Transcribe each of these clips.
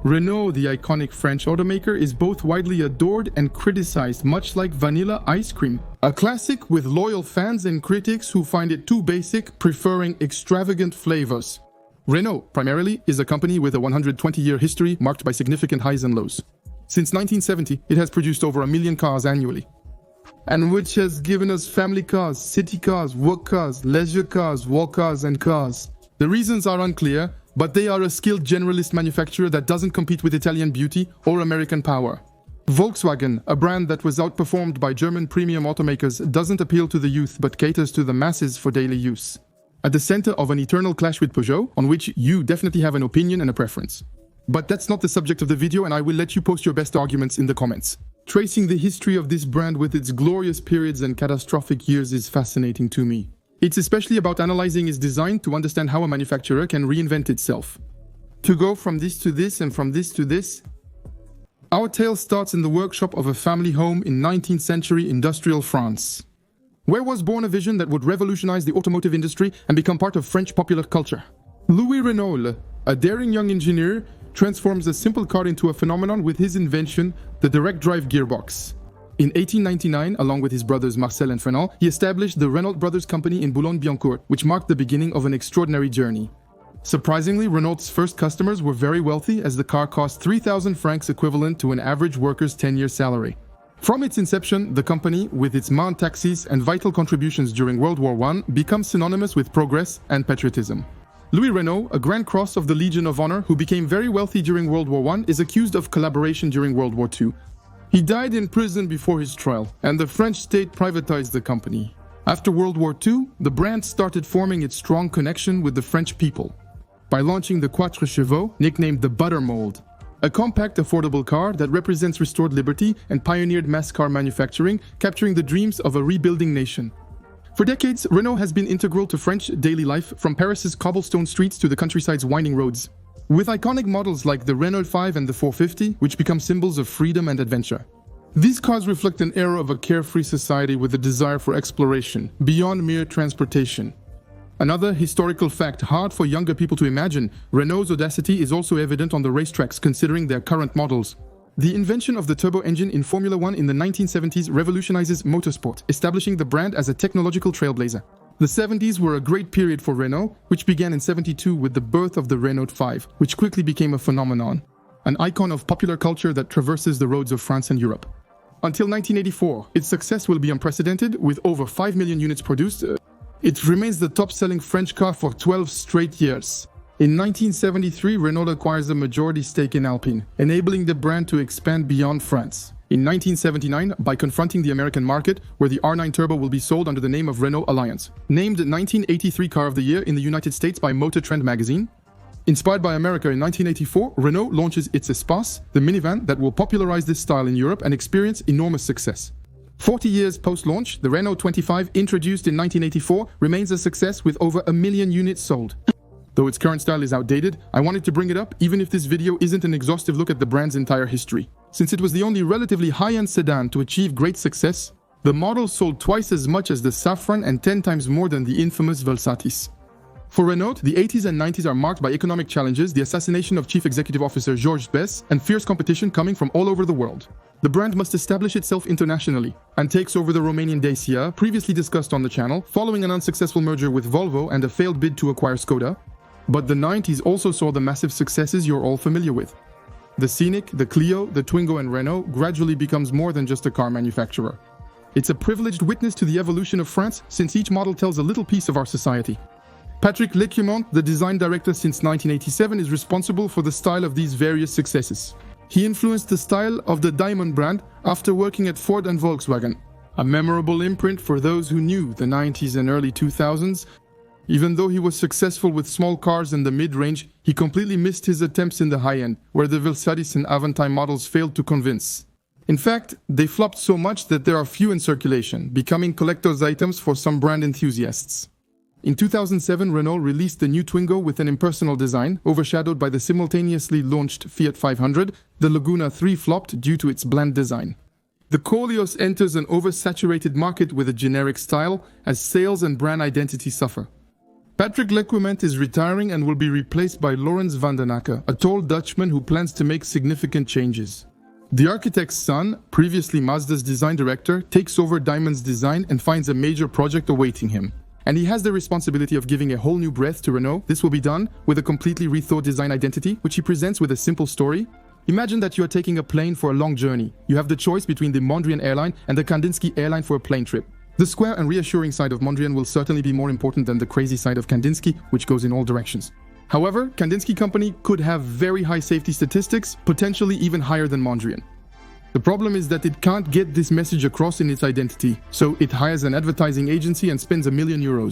Renault, the iconic French automaker, is both widely adored and criticized, much like vanilla ice cream. A classic with loyal fans and critics who find it too basic, preferring extravagant flavors. Renault, primarily, is a company with a 120-year history marked by significant highs and lows. Since 1970, it has produced over 1 million cars annually, and which has given us family cars, city cars, work cars, leisure cars, walk cars, and cars. The reasons are unclear, but they are a skilled generalist manufacturer that doesn't compete with Italian beauty or American power. Volkswagen, a brand that was outperformed by German premium automakers, doesn't appeal to the youth but caters to the masses for daily use. At the center of an eternal clash with Peugeot, on which you definitely have an opinion and a preference. But that's not the subject of the video, and I will let you post your best arguments in the comments. Tracing the history of this brand with its glorious periods and catastrophic years is fascinating to me. It's especially about analyzing its design to understand how a manufacturer can reinvent itself. To go from this to this and from this to this. Our tale starts in the workshop of a family home in 19th century industrial France, where was born a vision that would revolutionize the automotive industry and become part of French popular culture. Louis Renault, a daring young engineer, transforms a simple car into a phenomenon with his invention, the direct drive gearbox. In 1899, along with his brothers Marcel and Fernand, he established the Renault Brothers Company in Boulogne-Billancourt, which marked the beginning of an extraordinary journey. Surprisingly, Renault's first customers were very wealthy, as the car cost 3,000 francs, equivalent to an average worker's 10-year salary. From its inception, the company, with its manned taxis and vital contributions during World War I, becomes synonymous with progress and patriotism. Louis Renault, a Grand Cross of the Legion of Honor who became very wealthy during World War I, is accused of collaboration during World War II. He died in prison before his trial, and the French state privatized the company. After World War II, the brand started forming its strong connection with the French people by launching the Quatre Chevaux, nicknamed the Butter Mold, a compact, affordable car that represents restored liberty and pioneered mass car manufacturing, capturing the dreams of a rebuilding nation. For decades, Renault has been integral to French daily life, from Paris's cobblestone streets to the countryside's winding roads, with iconic models like the Renault 5 and the 450, which become symbols of freedom and adventure. These cars reflect an era of a carefree society with a desire for exploration, beyond mere transportation. Another historical fact hard for younger people to imagine, Renault's audacity is also evident on the racetracks considering their current models. The invention of the turbo engine in Formula One in the 1970s revolutionizes motorsport, establishing the brand as a technological trailblazer. The 70s were a great period for Renault, which began in '72 with the birth of the Renault 5, which quickly became a phenomenon, an icon of popular culture that traverses the roads of France and Europe. Until 1984, its success will be unprecedented, with over 5 million units produced. It remains the top-selling French car for 12 straight years. In 1973, Renault acquires a majority stake in Alpine, enabling the brand to expand beyond France. In 1979, by confronting the American market, where the R9 Turbo will be sold under the name of Renault Alliance. Named 1983 Car of the Year in the United States by Motor Trend magazine. Inspired by America in 1984, Renault launches its Espace, the minivan that will popularize this style in Europe and experience enormous success. 40 years post-launch, the Renault 25, introduced in 1984, remains a success with over 1 million units sold. Though its current style is outdated, I wanted to bring it up even if this video isn't an exhaustive look at the brand's entire history. Since it was the only relatively high-end sedan to achieve great success, the model sold twice as much as the Safran and 10 times more than the infamous Versatis. For Renault, the 80s and 90s are marked by economic challenges, the assassination of Chief Executive Officer Georges Besse, and fierce competition coming from all over the world. The brand must establish itself internationally, and takes over the Romanian Dacia, previously discussed on the channel, following an unsuccessful merger with Volvo and a failed bid to acquire Skoda. But the 90s also saw the massive successes you're all familiar with. The Scenic, the Clio, the Twingo and Renault gradually becomes more than just a car manufacturer. It's a privileged witness to the evolution of France, since each model tells a little piece of our society. Patrick Lecumont, the design director since 1987, is responsible for the style of these various successes. He influenced the style of the Diamond brand after working at Ford and Volkswagen, a memorable imprint for those who knew the 90s and early 2000s. Even though he was successful with small cars in the mid-range, he completely missed his attempts in the high-end, where the Versatis and Aventime models failed to convince. In fact, they flopped so much that there are few in circulation, becoming collector's items for some brand enthusiasts. In 2007, Renault released the new Twingo with an impersonal design, overshadowed by the simultaneously launched Fiat 500. The Laguna 3 flopped due to its bland design. The Koleos enters an oversaturated market with a generic style, as sales and brand identity suffer. Patrick Lequement is retiring and will be replaced by Lorenz Vandenacker, a tall Dutchman who plans to make significant changes. The architect's son, previously Mazda's design director, takes over Diamond's design and finds a major project awaiting him. And he has the responsibility of giving a whole new breath to Renault. This will be done with a completely rethought design identity, which he presents with a simple story. Imagine that you are taking a plane for a long journey. You have the choice between the Mondrian airline and the Kandinsky airline for a plane trip. The square and reassuring side of Mondrian will certainly be more important than the crazy side of Kandinsky, which goes in all directions. However, Kandinsky company could have very high safety statistics, potentially even higher than Mondrian. The problem is that it can't get this message across in its identity, so it hires an advertising agency and spends €1 million.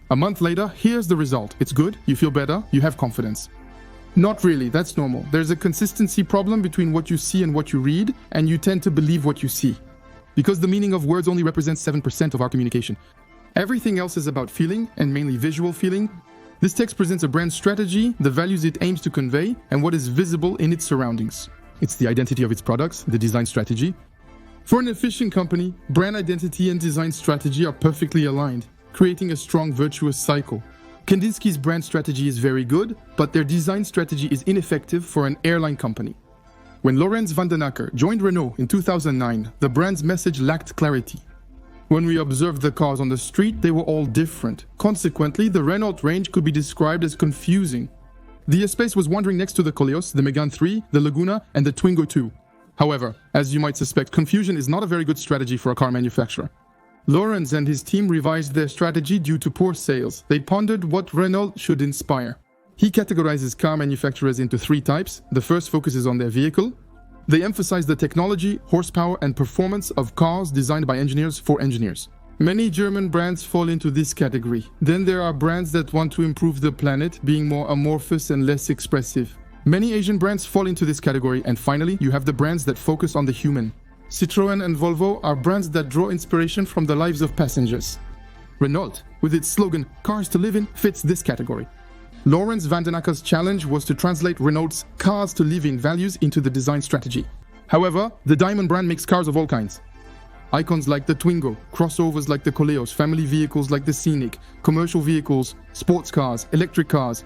A month later, here's the result. It's good, you feel better, you have confidence. Not really, that's normal. There's a consistency problem between what you see and what you read, and you tend to believe what you see. Because the meaning of words only represents 7% of our communication. Everything else is about feeling, and mainly visual feeling. This text presents a brand strategy, the values it aims to convey, and what is visible in its surroundings. It's the identity of its products, the design strategy. For an efficient company, brand identity and design strategy are perfectly aligned, creating a strong virtuous cycle. Kandinsky's brand strategy is very good, but their design strategy is ineffective for an airline company. When Lorenz Vandenacker joined Renault in 2009, the brand's message lacked clarity. When we observed the cars on the street, they were all different. Consequently, the Renault range could be described as confusing. The Espace was wandering next to the Koleos, the Megane 3, the Laguna, and the Twingo 2. However, as you might suspect, confusion is not a very good strategy for a car manufacturer. Lorenz and his team revised their strategy due to poor sales. They pondered what Renault should inspire. He categorizes car manufacturers into 3 types. The first focuses on their vehicle. They emphasize the technology, horsepower, and performance of cars designed by engineers for engineers. Many German brands fall into this category. Then there are brands that want to improve the planet, being more amorphous and less expressive. Many Asian brands fall into this category, and finally, you have the brands that focus on the human. Citroën and Volvo are brands that draw inspiration from the lives of passengers. Renault, with its slogan, "Cars to live in," fits this category. Lorenz Vandenacker's challenge was to translate Renault's "cars to live in" values into the design strategy. However, the Diamond brand makes cars of all kinds. Icons like the Twingo, crossovers like the Koleos, family vehicles like the Scenic, commercial vehicles, sports cars, electric cars.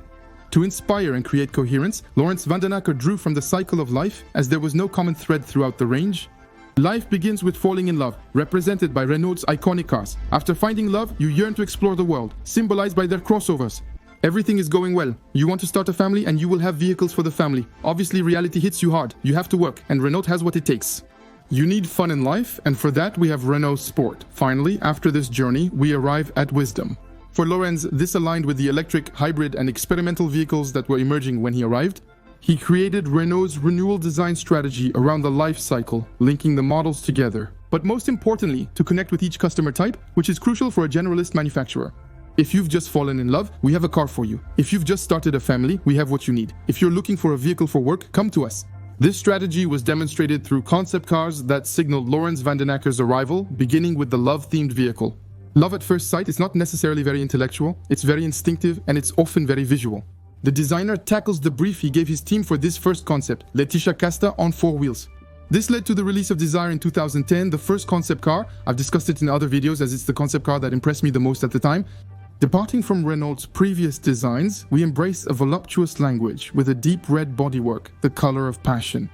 To inspire and create coherence, Lorenz Vandenacker drew from the cycle of life, as there was no common thread throughout the range. Life begins with falling in love, represented by Renault's iconic cars. After finding love, you yearn to explore the world, symbolized by their crossovers. Everything is going well. You want to start a family and you will have vehicles for the family. Obviously, reality hits you hard. You have to work, and Renault has what it takes. You need fun in life, and for that we have Renault Sport. Finally, after this journey, we arrive at wisdom. For Lorenz, this aligned with the electric, hybrid, and experimental vehicles that were emerging when he arrived. He created Renault's renewal design strategy around the life cycle, linking the models together. But most importantly, to connect with each customer type, which is crucial for a generalist manufacturer. If you've just fallen in love, we have a car for you. If you've just started a family, we have what you need. If you're looking for a vehicle for work, come to us. This strategy was demonstrated through concept cars that signaled Lorenz Vandenacker's arrival, beginning with the love-themed vehicle. Love at first sight is not necessarily very intellectual, it's very instinctive, and it's often very visual. The designer tackles the brief he gave his team for this first concept, Letitia Casta on 4 wheels. This led to the release of Desire in 2010, the first concept car. I've discussed it in other videos as it's the concept car that impressed me the most at the time. Departing from Renault's previous designs, we embrace a voluptuous language with a deep red bodywork, the color of passion.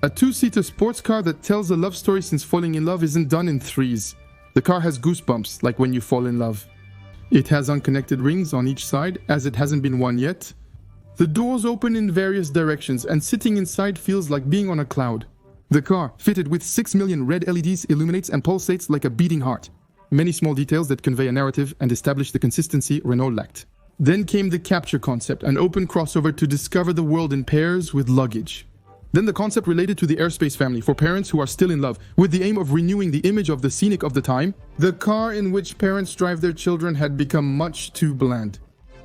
A 2-seater sports car that tells a love story since falling in love isn't done in threes. The car has goosebumps, like when you fall in love. It has unconnected rings on each side, as it hasn't been one yet. The doors open in various directions, and sitting inside feels like being on a cloud. The car, fitted with 6 million red LEDs, illuminates and pulsates like a beating heart. Many small details that convey a narrative and establish the consistency Renault lacked. Then came the Capture concept, an open crossover to discover the world in pairs with luggage. Then the concept related to the Airspace family for parents who are still in love, with the aim of renewing the image of the Scenic of the time. The car in which parents drive their children had become much too bland.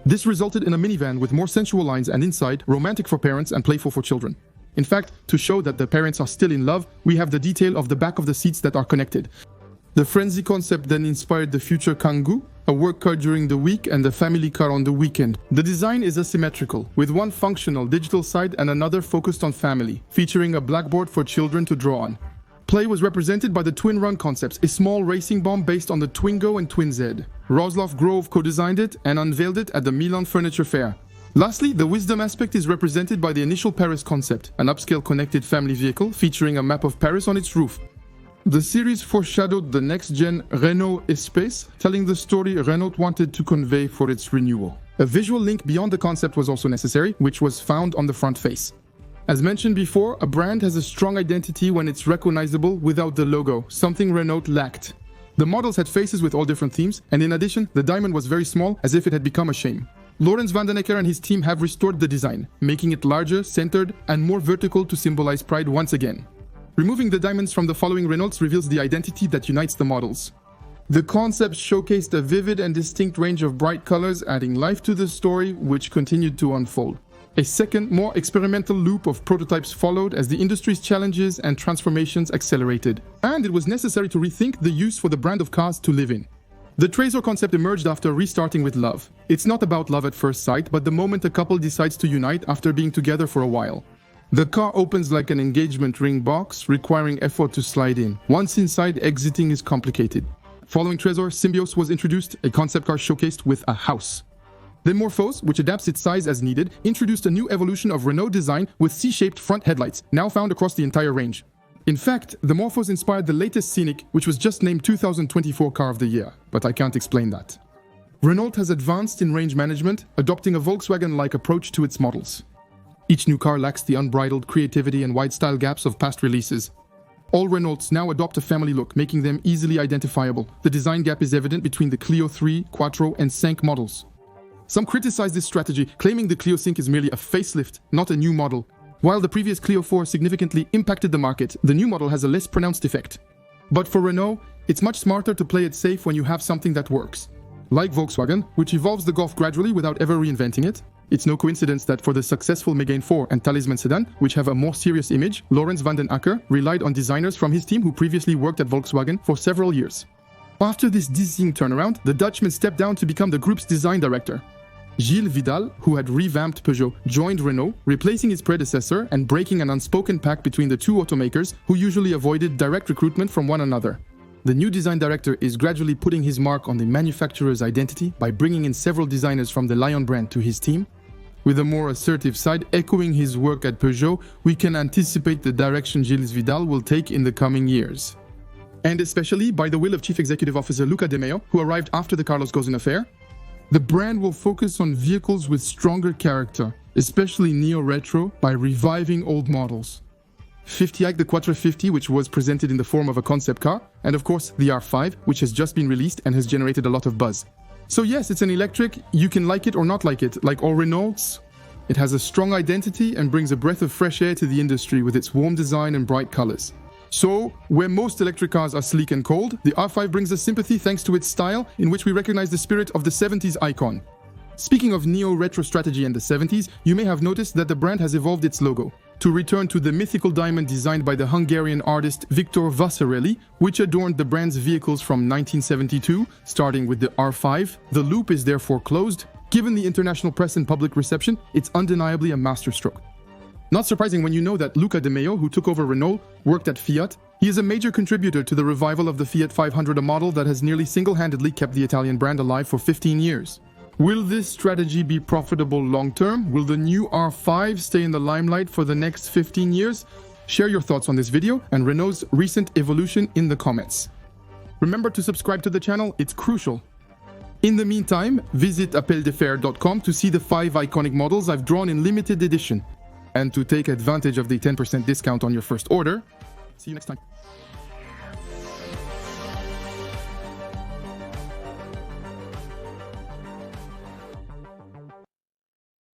This resulted in a minivan with more sensual lines and inside, romantic for parents and playful for children. In fact, to show that the parents are still in love, we have the detail of the back of the seats that are connected. The Frenzy concept then inspired the future Kangoo, a work car during the week and a family car on the weekend. The design is asymmetrical, with one functional digital side and another focused on family, featuring a blackboard for children to draw on. Play was represented by the Twin Run concepts, a small racing bomb based on the Twingo and Twin Z. Rosloff Grove co-designed it and unveiled it at the Milan Furniture Fair. Lastly, the wisdom aspect is represented by the initial Paris concept, an upscale connected family vehicle featuring a map of Paris on its roof. The series foreshadowed the next-gen Renault Espace, telling the story Renault wanted to convey for its renewal. A visual link beyond the concept was also necessary, which was found on the front face. As mentioned before, a brand has a strong identity when it's recognizable without the logo, something Renault lacked. The models had faces with all different themes, and in addition, the diamond was very small, as if it had become a shame. Lorenz Vandenacker and his team have restored the design, making it larger, centered, and more vertical to symbolize pride once again. Removing the diamonds from the following Renaults reveals the identity that unites the models. The concept showcased a vivid and distinct range of bright colors, adding life to the story, which continued to unfold. A second, more experimental loop of prototypes followed as the industry's challenges and transformations accelerated. And it was necessary to rethink the use for the brand of cars to live in. The Trezor concept emerged after restarting with love. It's not about love at first sight, but the moment a couple decides to unite after being together for a while. The car opens like an engagement ring box, requiring effort to slide in. Once inside, exiting is complicated. Following Trezor, Symbios was introduced, a concept car showcased with a house. Then Morphos, which adapts its size as needed, introduced a new evolution of Renault design with C-shaped front headlights, now found across the entire range. In fact, the Morphos inspired the latest Scenic, which was just named 2024 Car of the Year, but I can't explain that. Renault has advanced in range management, adopting a Volkswagen-like approach to its models. Each new car lacks the unbridled creativity and wide style gaps of past releases. All Renaults now adopt a family look, making them easily identifiable. The design gap is evident between the Clio 3, Quattro, and 5 models. Some criticize this strategy, claiming the Clio 5 is merely a facelift, not a new model. While the previous Clio 4 significantly impacted the market, the new model has a less pronounced effect. But for Renault, it's much smarter to play it safe when you have something that works. Like Volkswagen, which evolves the Golf gradually without ever reinventing it. It's no coincidence that for the successful Megane 4 and Talisman sedan, which have a more serious image, Lorenz Vandenacker relied on designers from his team who previously worked at Volkswagen for several years. After this dizzying turnaround, the Dutchman stepped down to become the group's design director. Gilles Vidal, who had revamped Peugeot, joined Renault, replacing his predecessor and breaking an unspoken pact between the two automakers who usually avoided direct recruitment from one another. The new design director is gradually putting his mark on the manufacturer's identity by bringing in several designers from the Lion brand to his team. With a more assertive side echoing his work at Peugeot, we can anticipate the direction Gilles Vidal will take in the coming years. And especially by the will of Chief Executive Officer Luca De Meo, who arrived after the Carlos Ghosn affair, the brand will focus on vehicles with stronger character, especially neo-retro, by reviving old models. 50i, the Quattro 50, which was presented in the form of a concept car, and of course the R5, which has just been released and has generated a lot of buzz. So yes, it's an electric, you can like it or not like it, like all Renaults. It has a strong identity and brings a breath of fresh air to the industry with its warm design and bright colors. So, where most electric cars are sleek and cold, the R5 brings us sympathy thanks to its style, in which we recognize the spirit of the 70s icon. Speaking of neo-retro strategy and the 70s, you may have noticed that the brand has evolved its logo to return to the mythical diamond designed by the Hungarian artist Victor Vasarely, which adorned the brand's vehicles from 1972, starting with the R5. The loop is therefore closed. Given the international press and public reception, it's undeniably a masterstroke. Not surprising when you know that Luca De Meo, who took over Renault, worked at Fiat. He is a major contributor to the revival of the Fiat 500, a model that has nearly single-handedly kept the Italian brand alive for 15 years. Will this strategy be profitable long-term? Will the new R5 stay in the limelight for the next 15 years? Share your thoughts on this video and Renault's recent evolution in the comments. Remember to subscribe to the channel, it's crucial. In the meantime, visit appeldefer.com to see the 5 iconic models I've drawn in limited edition. And to take advantage of the 10% discount on your first order. See you next time.